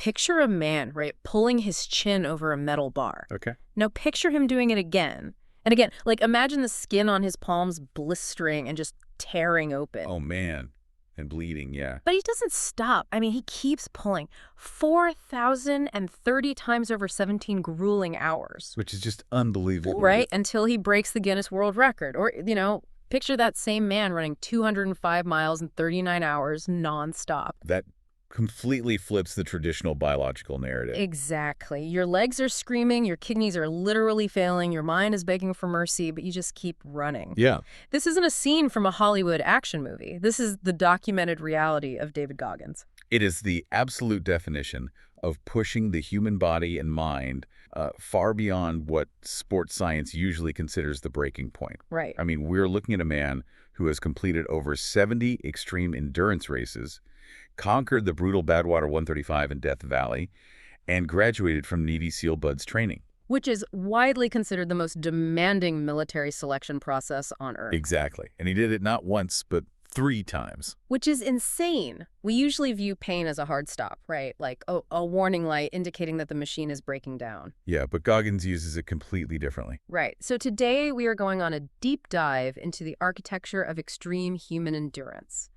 picture a man, right, pulling his chin over a metal bar. Okay. Now picture him doing it again. And again, like imagine the skin on his palms blistering and just tearing open. Oh, man. And bleeding, yeah. But he doesn't stop. I mean, he keeps pulling 4,030 times over 17 grueling hours. Which is just unbelievable. Right? Until he breaks the Guinness World Record. Or, picture that same man running 205 miles in 39 hours nonstop. That completely flips the traditional biological narrative. Exactly. Your legs are screaming, your kidneys are literally failing, your mind is begging for mercy, but you just keep running. Yeah. This isn't a scene from a Hollywood action movie. This is the documented reality of David Goggins. It is the absolute definition of pushing the human body and mind far beyond what sports science usually considers the breaking point. Right. I mean, we're looking at a man who has completed over 70 extreme endurance races, conquered the brutal Badwater 135 in Death Valley, and graduated from Navy SEAL BUD/S training. Which is widely considered the most demanding military selection process on Earth. Exactly. And he did it not once, but 3 times. Which is insane. We usually view pain as a hard stop, right? Like a warning light indicating that the machine is breaking down. Yeah, but Goggins uses it completely differently. Right. So today we are going on a deep dive into the architecture of extreme human endurance.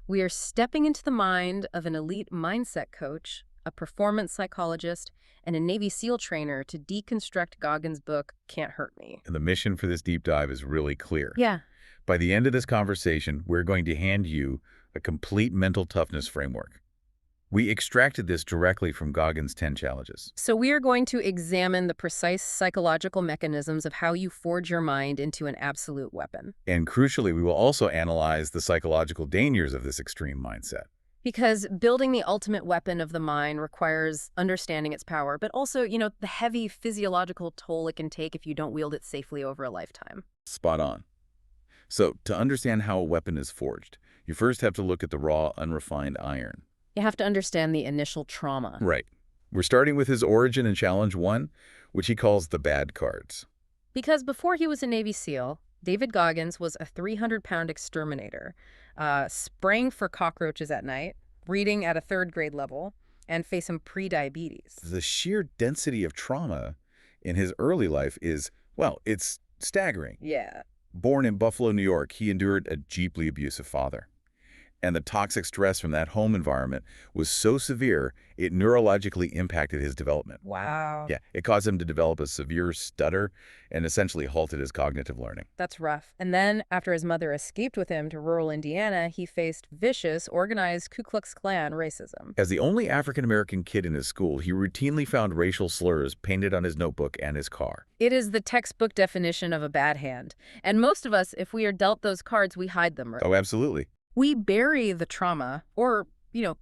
We are stepping into the mind of an elite mindset coach, a performance psychologist, and a Navy SEAL trainer to deconstruct Goggins' book, Can't Hurt Me. And the mission for this deep dive is really clear. Yeah. By the end of this conversation, we're going to hand you a complete mental toughness framework. We extracted this directly from Goggins' 10 challenges. So we are going to examine the precise psychological mechanisms of how you forge your mind into an absolute weapon. And crucially, we will also analyze the psychological dangers of this extreme mindset. Because building the ultimate weapon of the mind requires understanding its power, but also, the heavy physiological toll it can take if you don't wield it safely over a lifetime. Spot on. So, to understand how a weapon is forged, you first have to look at the raw, unrefined iron. You have to understand the initial trauma. Right. We're starting with his origin in Challenge 1, which he calls the bad cards. Because before he was a Navy SEAL, David Goggins was a 300-pound exterminator, spraying for cockroaches at night, reading at a 3rd grade level, and facing pre-diabetes. The sheer density of trauma in his early life is, well, it's staggering. Yeah. Born in Buffalo, New York, he endured a deeply abusive father. And the toxic stress from that home environment was so severe, it neurologically impacted his development. Wow. Yeah, it caused him to develop a severe stutter and essentially halted his cognitive learning. That's rough. And then, after his mother escaped with him to rural Indiana, he faced vicious, organized Ku Klux Klan racism. As the only African-American kid in his school, he routinely found racial slurs painted on his notebook and his car. It is the textbook definition of a bad hand. And most of us, if we are dealt those cards, we hide them. Right? Oh, absolutely. We bury the trauma, or,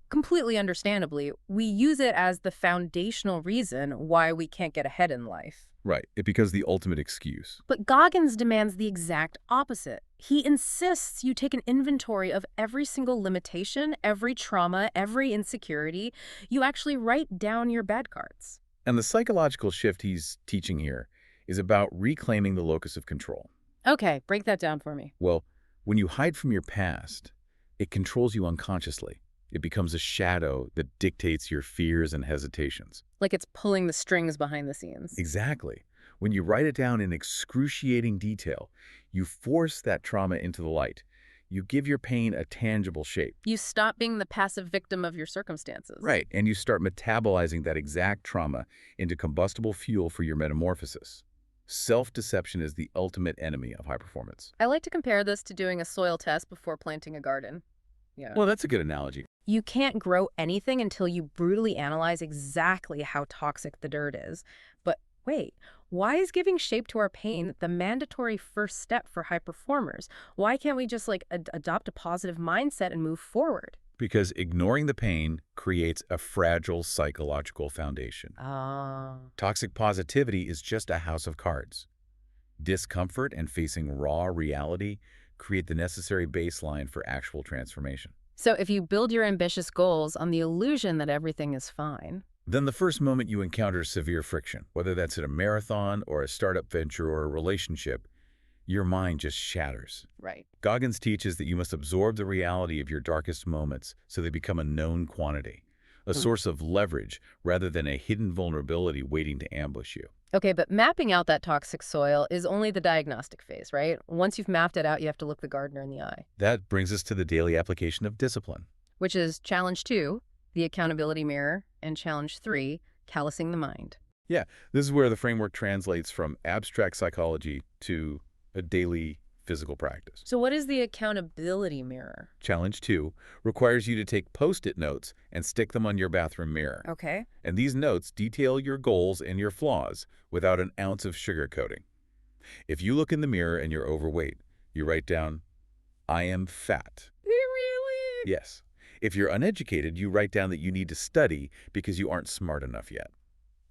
completely understandably, we use it as the foundational reason why we can't get ahead in life. Right. It becomes the ultimate excuse. But Goggins demands the exact opposite. He insists you take an inventory of every single limitation, every trauma, every insecurity. You actually write down your bad cards. And the psychological shift he's teaching here is about reclaiming the locus of control. Okay, break that down for me. Well, when you hide from your past, it controls you unconsciously. It becomes a shadow that dictates your fears and hesitations. Like it's pulling the strings behind the scenes. Exactly. When you write it down in excruciating detail, you force that trauma into the light. You give your pain a tangible shape. You stop being the passive victim of your circumstances. Right, and you start metabolizing that exact trauma into combustible fuel for your metamorphosis. Self-deception is the ultimate enemy of high performance. I like to compare this to doing a soil test before planting a garden. Yeah. Well, that's a good analogy. You can't grow anything until you brutally analyze exactly how toxic the dirt is. But wait, why is giving shape to our pain the mandatory first step for high performers? Why can't we just adopt a positive mindset and move forward? Because ignoring the pain creates a fragile psychological foundation. Toxic positivity is just a house of cards. Discomfort and facing raw reality create the necessary baseline for actual transformation. So if you build your ambitious goals on the illusion that everything is fine, then the first moment you encounter severe friction, whether that's at a marathon or a startup venture or a relationship, your mind just shatters. Right. Goggins teaches that you must absorb the reality of your darkest moments so they become a known quantity. a source of leverage rather than a hidden vulnerability waiting to ambush you. Okay, but mapping out that toxic soil is only the diagnostic phase, right? Once you've mapped it out, you have to look the gardener in the eye. That brings us to the daily application of discipline. Which is challenge 2, the accountability mirror, and challenge 3, callousing the mind. Yeah, this is where the framework translates from abstract psychology to a daily physical practice. So what is the accountability mirror? Challenge 2 requires you to take Post-it notes and stick them on your bathroom mirror. Okay. And these notes detail your goals and your flaws without an ounce of sugarcoating. If you look in the mirror and you're overweight, you write down, "I am fat." Really? Yes. If you're uneducated, you write down that you need to study because you aren't smart enough yet.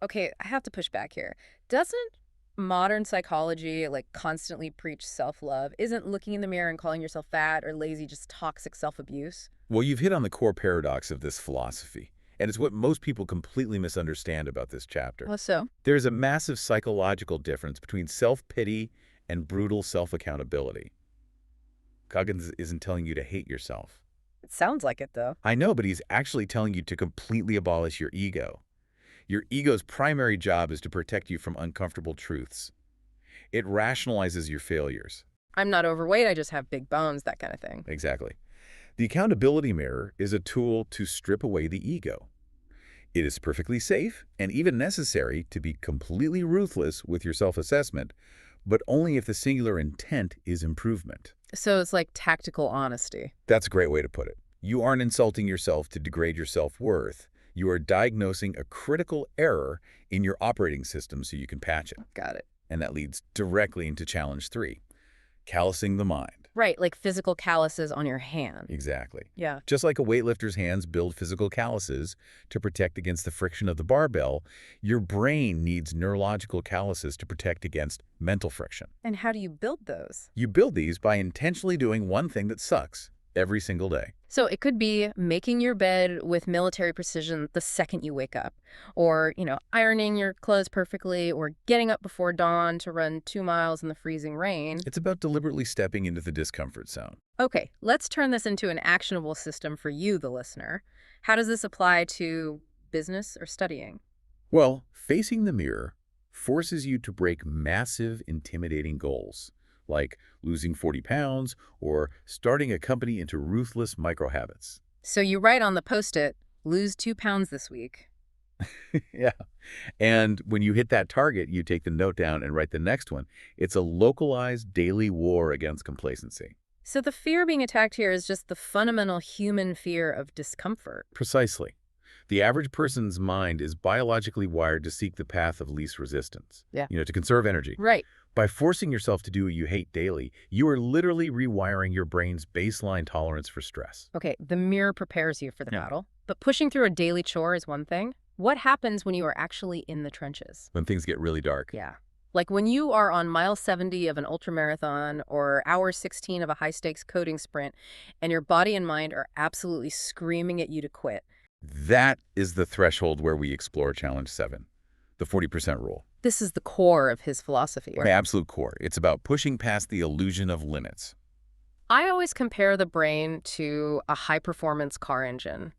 Okay, I have to push back here. Doesn't modern psychology constantly preach self-love? Isn't looking in the mirror and calling yourself fat or lazy just toxic self-abuse? Well, you've hit on the core paradox of this philosophy, and it's what most people completely misunderstand about this chapter. How so? There's a massive psychological difference between self-pity and brutal self-accountability. Goggins isn't telling you to hate yourself. It sounds like it, though. I know, but he's actually telling you to completely abolish your ego. Your ego's primary job is to protect you from uncomfortable truths. It rationalizes your failures. I'm not overweight, I just have big bones, that kind of thing. Exactly. The accountability mirror is a tool to strip away the ego. It is perfectly safe and even necessary to be completely ruthless with your self-assessment, but only if the singular intent is improvement. So it's like tactical honesty. That's a great way to put it. You aren't insulting yourself to degrade your self-worth. You are diagnosing a critical error in your operating system so you can patch it. Got it. And that leads directly into challenge 3, callousing the mind. Right, like physical calluses on your hand. Exactly. Yeah. Just like a weightlifter's hands build physical calluses to protect against the friction of the barbell, your brain needs neurological calluses to protect against mental friction. And how do you build those? You build these by intentionally doing one thing that sucks every single day. So it could be making your bed with military precision the second you wake up, or, ironing your clothes perfectly, or getting up before dawn to run 2 miles in the freezing rain. It's about deliberately stepping into the discomfort zone. Okay, let's turn this into an actionable system for you, the listener. How does this apply to business or studying? Well, facing the mirror forces you to break massive, intimidating goals, like losing 40 pounds or starting a company into ruthless micro-habits. So you write on the Post-it, lose 2 pounds this week. Yeah. And when you hit that target, you take the note down and write the next one. It's a localized daily war against complacency. So the fear being attacked here is just the fundamental human fear of discomfort. Precisely. The average person's mind is biologically wired to seek the path of least resistance. Yeah. To conserve energy. Right. By forcing yourself to do what you hate daily, you are literally rewiring your brain's baseline tolerance for stress. Okay, the mirror prepares you for the battle. But pushing through a daily chore is one thing. What happens when you are actually in the trenches? When things get really dark. Yeah. Like when you are on mile 70 of an ultramarathon or hour 16 of a high-stakes coding sprint, and your body and mind are absolutely screaming at you to quit. That is the threshold where we explore Challenge 7, the 40% rule. This is the core of his philosophy. The absolute core. It's about pushing past the illusion of limits. I always compare the brain to a high-performance car engine.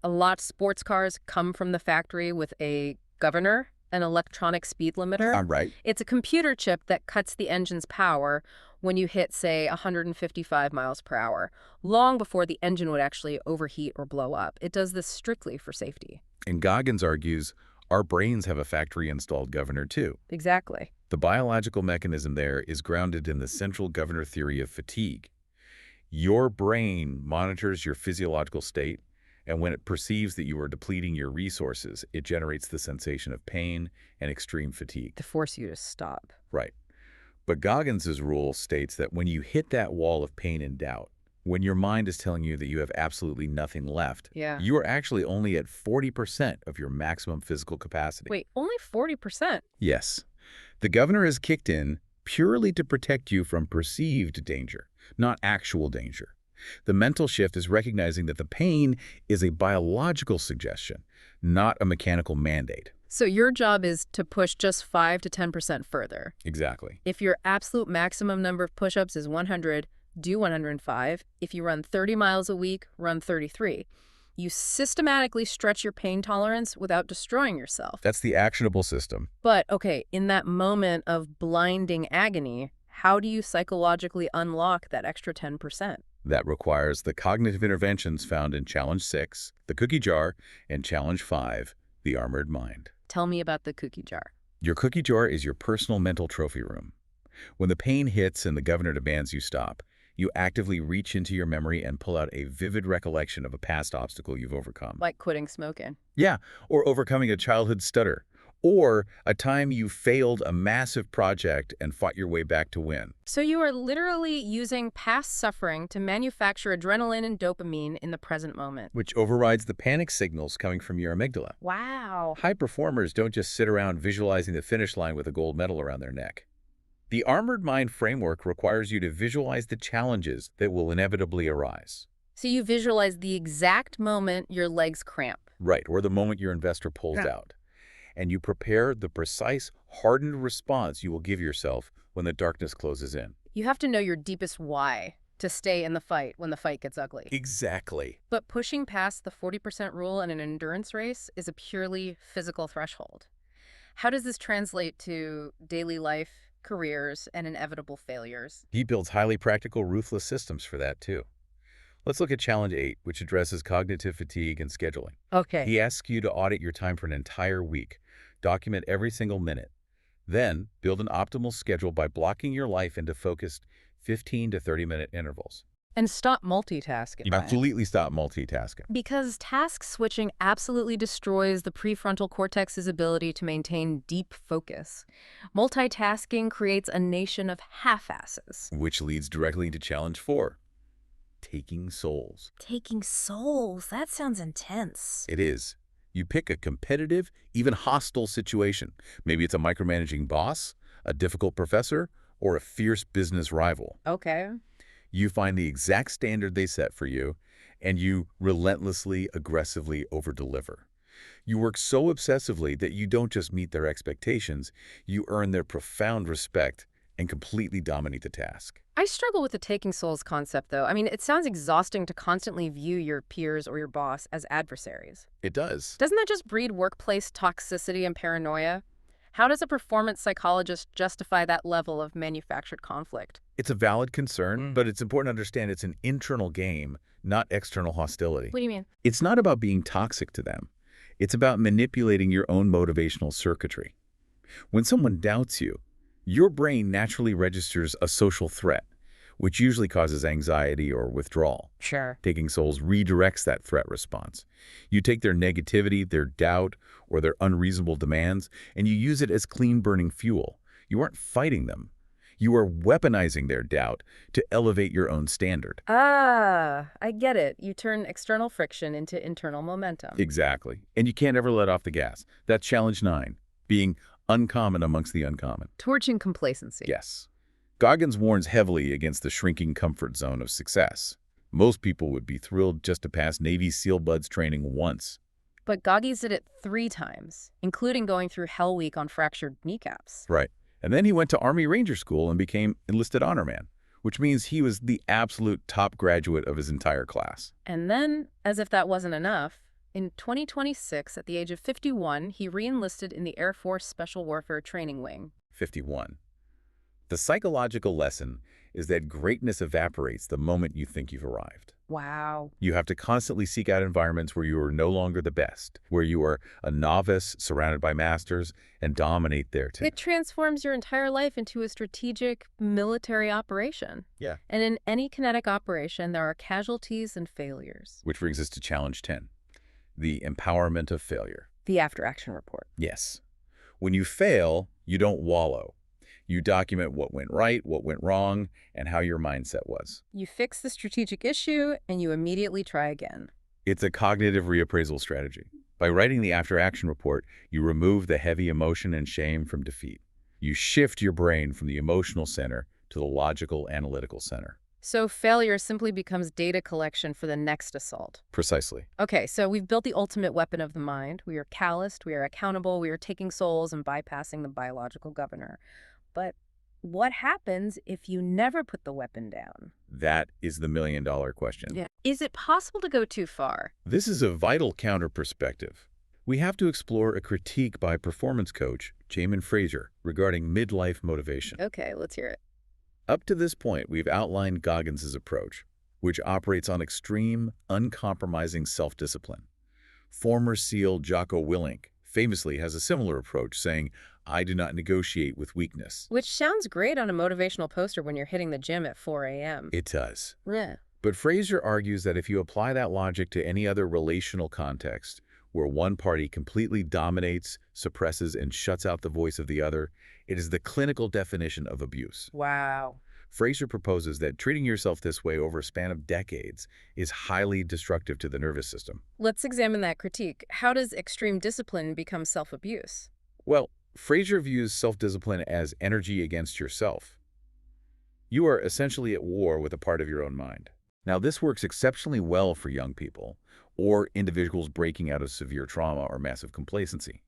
A lot of sports cars come from the factory with a governor, an electronic speed limiter. I'm right. It's a computer chip that cuts the engine's power when you hit, say, 155 miles per hour, long before the engine would actually overheat or blow up. It does this strictly for safety. And Goggins argues our brains have a factory-installed governor, too. Exactly. The biological mechanism there is grounded in the central governor theory of fatigue. Your brain monitors your physiological state, and when it perceives that you are depleting your resources, it generates the sensation of pain and extreme fatigue. To force you to stop. Right. But Goggins's rule states that when you hit that wall of pain and doubt, when your mind is telling you that you have absolutely nothing left, you are actually only at 40% of your maximum physical capacity. Wait, only 40%? Yes. The governor is kicked in purely to protect you from perceived danger, not actual danger. The mental shift is recognizing that the pain is a biological suggestion, not a mechanical mandate. So your job is to push just 5 to 10% further. Exactly. If your absolute maximum number of push-ups is 100, do 105. If you run 30 miles a week, run 33. You systematically stretch your pain tolerance without destroying yourself. That's the actionable system. But, okay, in that moment of blinding agony, how do you psychologically unlock that extra 10%? That requires the cognitive interventions found in Challenge 6, the cookie jar, and Challenge 5, the armored mind. Tell me about the cookie jar. Your cookie jar is your personal mental trophy room. When the pain hits and the governor demands you stop, you actively reach into your memory and pull out a vivid recollection of a past obstacle you've overcome. Like quitting smoking. Yeah, or overcoming a childhood stutter. Or a time you failed a massive project and fought your way back to win. So you are literally using past suffering to manufacture adrenaline and dopamine in the present moment. Which overrides the panic signals coming from your amygdala. Wow. High performers don't just sit around visualizing the finish line with a gold medal around their neck. The Armored Mind framework requires you to visualize the challenges that will inevitably arise. So you visualize the exact moment your legs cramp. Right, or the moment your investor pulls out. And you prepare the precise, hardened response you will give yourself when the darkness closes in. You have to know your deepest why to stay in the fight when the fight gets ugly. Exactly. But pushing past the 40% rule in an endurance race is a purely physical threshold. How does this translate to daily life, careers, and inevitable failures? He builds highly practical, ruthless systems for that, too. Let's look at Challenge 8, which addresses cognitive fatigue and scheduling. Okay. He asks you to audit your time for an entire week, document every single minute, then build an optimal schedule by blocking your life into focused 15 to 30-minute intervals. And stop multitasking. You completely stop multitasking. Because task switching absolutely destroys the prefrontal cortex's ability to maintain deep focus. Multitasking creates a nation of half-asses. Which leads directly into Challenge 4, taking souls. Taking souls? That sounds intense. It is. You pick a competitive, even hostile situation. Maybe it's a micromanaging boss, a difficult professor, or a fierce business rival. Okay. You find the exact standard they set for you, and you relentlessly, aggressively over-deliver. You work so obsessively that you don't just meet their expectations, you earn their profound respect and completely dominate the task. I struggle with the taking souls concept, though. I mean, it sounds exhausting to constantly view your peers or your boss as adversaries. It does. Doesn't that just breed workplace toxicity and paranoia? How does a performance psychologist justify that level of manufactured conflict? It's a valid concern, but it's important to understand it's an internal game, not external hostility. What do you mean? It's not about being toxic to them. It's about manipulating your own motivational circuitry. When someone doubts you, your brain naturally registers a social threat, which usually causes anxiety or withdrawal. Sure. Taking souls redirects that threat response. You take their negativity, their doubt, or their unreasonable demands, and you use it as clean-burning fuel. You aren't fighting them. You are weaponizing their doubt to elevate your own standard. Ah, I get it. You turn external friction into internal momentum. Exactly. And you can't ever let off the gas. That's Challenge 9, being uncommon amongst the uncommon. Torching complacency. Yes. Goggins warns heavily against the shrinking comfort zone of success. Most people would be thrilled just to pass Navy SEAL Buds training once. But Goggins did it 3 times, including going through Hell Week on fractured kneecaps. Right. And then he went to Army Ranger School and became enlisted honor man, which means he was the absolute top graduate of his entire class. And then, as if that wasn't enough, in 2026, at the age of 51, he re-enlisted in the Air Force Special Warfare Training Wing. 51. The psychological lesson is that greatness evaporates the moment you think you've arrived. Wow. You have to constantly seek out environments where you are no longer the best, where you are a novice surrounded by masters and dominate there too. It transforms your entire life into a strategic military operation. Yeah. And in any kinetic operation, there are casualties and failures. Which brings us to Challenge 10, the empowerment of failure. The after-action report. Yes. When you fail, you don't wallow. You document what went right, what went wrong, and how your mindset was. You fix the strategic issue, and you immediately try again. It's a cognitive reappraisal strategy. By writing the after-action report, you remove the heavy emotion and shame from defeat. You shift your brain from the emotional center to the logical, analytical center. So failure simply becomes data collection for the next assault. Precisely. Okay, so we've built the ultimate weapon of the mind. We are calloused, we are accountable, we are taking souls and bypassing the biological governor. But what happens if you never put the weapon down? That is the million-dollar question. Yeah. Is it possible to go too far? This is a vital counter-perspective. We have to explore a critique by performance coach Jamin Fraser regarding midlife motivation. Okay, let's hear it. Up to this point, we've outlined Goggins' approach, which operates on extreme, uncompromising self-discipline. Former SEAL Jocko Willink famously has a similar approach, saying, "I do not negotiate with weakness." Which sounds great on a motivational poster when you're hitting the gym at 4 a.m. It does. Yeah. But Fraser argues that if you apply that logic to any other relational context, where one party completely dominates, suppresses, and shuts out the voice of the other, it is the clinical definition of abuse. Wow. Fraser proposes that treating yourself this way over a span of decades is highly destructive to the nervous system. Let's examine that critique. How does extreme discipline become self-abuse? Well, Fraser views self-discipline as energy against yourself. You are essentially at war with a part of your own mind. Now, this works exceptionally well for young people or individuals breaking out of severe trauma or massive complacency,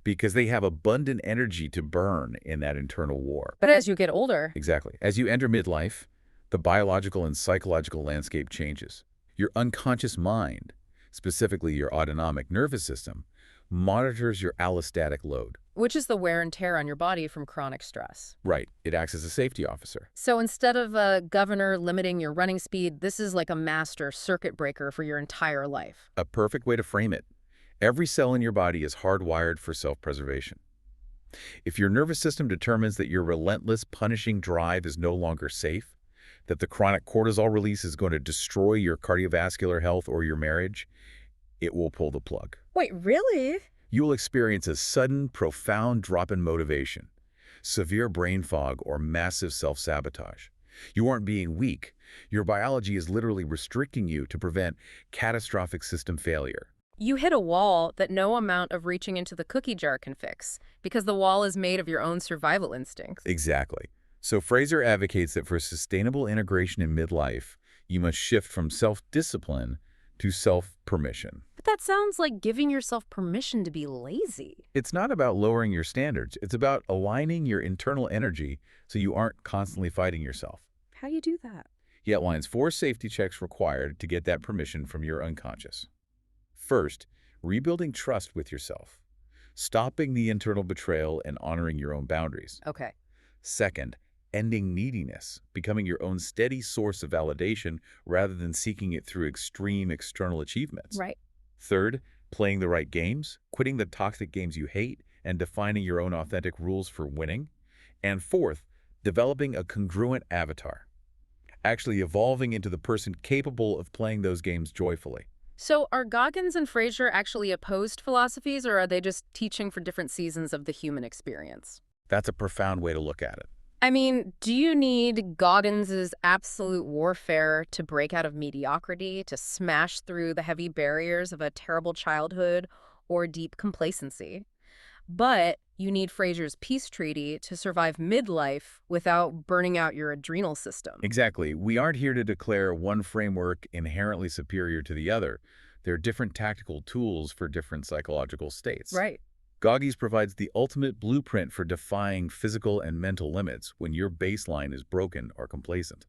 because they have abundant energy to burn in that internal war. But as you get older... Exactly. As you enter midlife, the biological and psychological landscape changes. Your unconscious mind, specifically your autonomic nervous system, monitors your allostatic load. Which is the wear and tear on your body from chronic stress. Right. It acts as a safety officer. So instead of a governor limiting your running speed, this is like a master circuit breaker for your entire life. A perfect way to frame it. Every cell in your body is hardwired for self-preservation. If your nervous system determines that your relentless, punishing drive is no longer safe, that the chronic cortisol release is going to destroy your cardiovascular health or your marriage, it will pull the plug. Wait, really? You will experience a sudden, profound drop in motivation, severe brain fog, or massive self-sabotage. You aren't being weak. Your biology is literally restricting you to prevent catastrophic system failure. You hit a wall that no amount of reaching into the cookie jar can fix, because the wall is made of your own survival instincts. Exactly. So Fraser advocates that for sustainable integration in midlife, you must shift from self-discipline to self-permission. But that sounds like giving yourself permission to be lazy. It's not about lowering your standards. It's about aligning your internal energy so you aren't constantly fighting yourself. How do you do that? He outlines 4 safety checks required to get that permission from your unconscious. First, rebuilding trust with yourself, stopping the internal betrayal and honoring your own boundaries. Okay. Second, ending neediness, becoming your own steady source of validation rather than seeking it through extreme external achievements. Right. Third, playing the right games, quitting the toxic games you hate, and defining your own authentic rules for winning. And fourth, developing a congruent avatar, actually evolving into the person capable of playing those games joyfully. So are Goggins and Fraser actually opposed philosophies, or are they just teaching for different seasons of the human experience? That's a profound way to look at it. I mean, do you need Goggins's absolute warfare to break out of mediocrity, to smash through the heavy barriers of a terrible childhood or deep complacency? But you need Fraser's peace treaty to survive midlife without burning out your adrenal system. Exactly. We aren't here to declare one framework inherently superior to the other. There are different tactical tools for different psychological states. Right. Goggins provides the ultimate blueprint for defying physical and mental limits when your baseline is broken or complacent.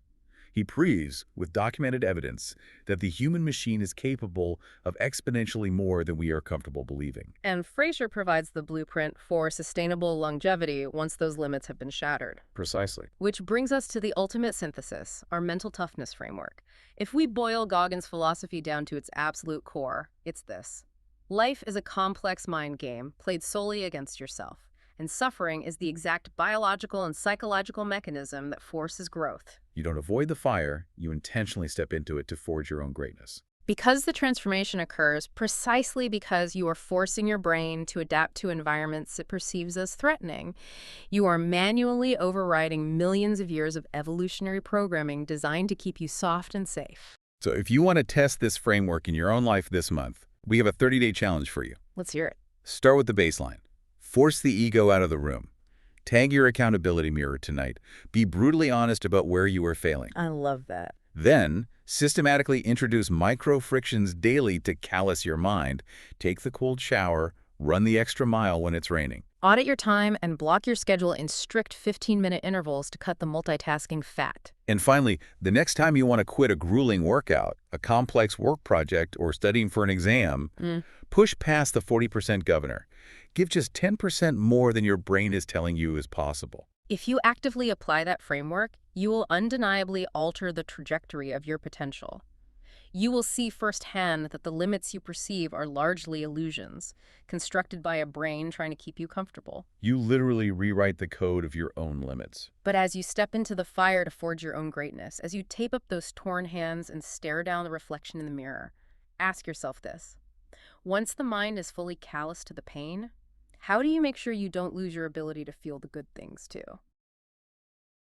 He proves, with documented evidence, that the human machine is capable of exponentially more than we are comfortable believing. And Fraser provides the blueprint for sustainable longevity once those limits have been shattered. Precisely. Which brings us to the ultimate synthesis, our mental toughness framework. If we boil Goggins' philosophy down to its absolute core, it's this. Life is a complex mind game played solely against yourself, and suffering is the exact biological and psychological mechanism that forces growth. You don't avoid the fire, you intentionally step into it to forge your own greatness. Because the transformation occurs precisely because you are forcing your brain to adapt to environments it perceives as threatening, you are manually overriding millions of years of evolutionary programming designed to keep you soft and safe. So if you want to test this framework in your own life this month, we have a 30-day challenge for you. Let's hear it. Start with the baseline. Force the ego out of the room. Tag your accountability mirror tonight. Be brutally honest about where you are failing. I love that. Then, systematically introduce micro-frictions daily to callous your mind. Take the cold shower, run the extra mile when it's raining. Audit your time and block your schedule in strict 15-minute intervals to cut the multitasking fat. And finally, the next time you want to quit a grueling workout, a complex work project, or studying for an exam, push past the 40% governor. Give just 10% more than your brain is telling you is possible. If you actively apply that framework, you will undeniably alter the trajectory of your potential. You will see firsthand that the limits you perceive are largely illusions, constructed by a brain trying to keep you comfortable. You literally rewrite the code of your own limits. But as you step into the fire to forge your own greatness, as you tape up those torn hands and stare down the reflection in the mirror, ask yourself this. Once the mind is fully callous to the pain, how do you make sure you don't lose your ability to feel the good things too?